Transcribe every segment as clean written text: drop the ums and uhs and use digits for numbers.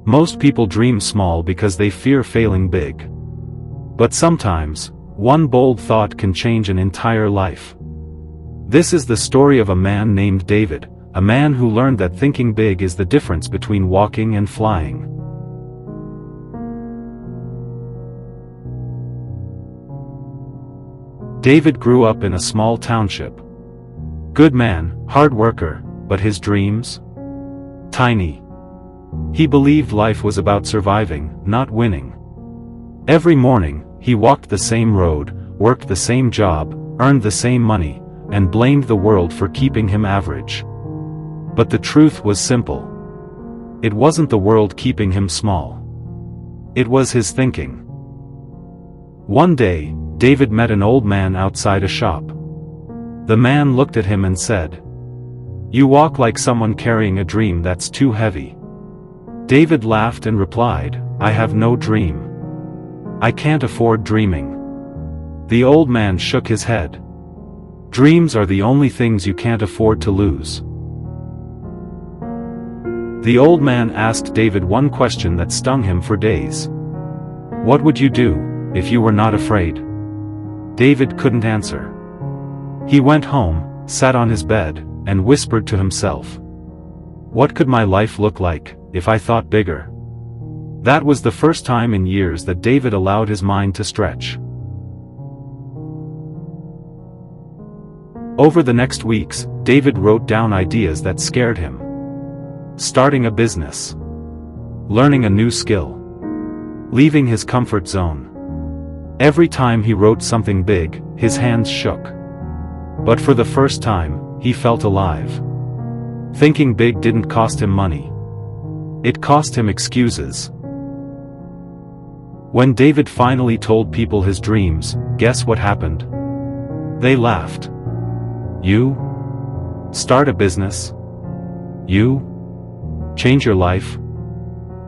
Most people dream small because they fear failing big. But sometimes, one bold thought can change an entire life. This is the story of a man named David, a man who learned that thinking big is the difference between walking and flying. David grew up in a small township. Good man, hard worker, but his dreams? Tiny. He believed life was about surviving, not winning. Every morning, he walked the same road, worked the same job, earned the same money, and blamed the world for keeping him average. But the truth was simple. It wasn't the world keeping him small. It was his thinking. One day, David met an old man outside a shop. The man looked at him and said, "You walk like someone carrying a dream that's too heavy." David laughed and replied, "I have no dream. I can't afford dreaming." The old man shook his head. Dreams are the only things you can't afford to lose. The old man asked David one question that stung him for days. "What would you do if you were not afraid?" David couldn't answer. He went home, sat on his bed, and whispered to himself, "What could my life look like if I thought bigger?" That was the first time in years that David allowed his mind to stretch. Over the next weeks, David wrote down ideas that scared him. Starting a business. Learning a new skill. Leaving his comfort zone. Every time he wrote something big, his hands shook. But for the first time, he felt alive. Thinking big didn't cost him money. It cost him excuses. When David finally told people his dreams, guess what happened? They laughed. "You? Start a business? You? Change your life?"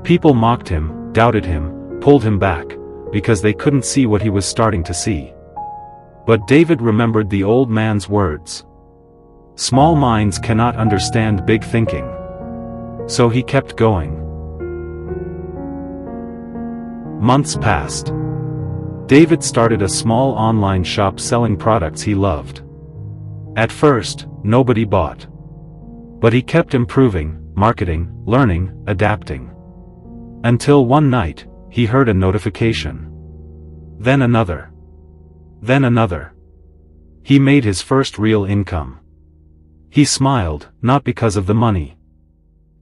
People mocked him, doubted him, pulled him back, because they couldn't see what he was starting to see. But David remembered the old man's words. Small minds cannot understand big thinking. So he kept going. Months passed. David started a small online shop selling products he loved. At first, nobody bought. But he kept improving, marketing, learning, adapting. Until one night, he heard a notification. Then another. Then another. He made his first real income. He smiled, not because of the money,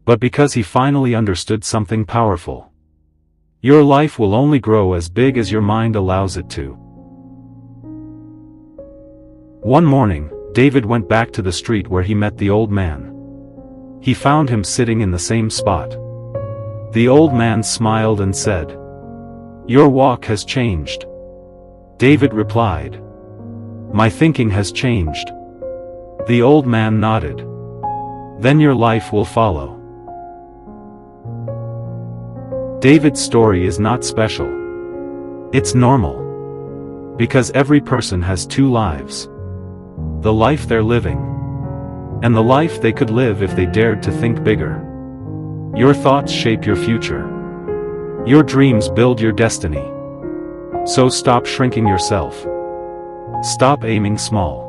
but because he finally understood something powerful. Your life will only grow as big as your mind allows it to. One morning, David went back to the street where he met the old man. He found him sitting in the same spot. The old man smiled and said, "Your walk has changed." David replied, "My thinking has changed." The old man nodded. "Then your life will follow." David's story is not special. It's normal. Because every person has two lives. The life they're living. And the life they could live if they dared to think bigger. Your thoughts shape your future. Your dreams build your destiny. So stop shrinking yourself. Stop aiming small.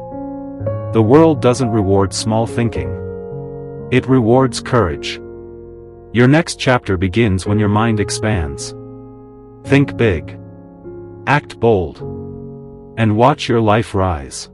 The world doesn't reward small thinking. It rewards courage. Your next chapter begins when your mind expands. Think big. Act bold. And watch your life rise.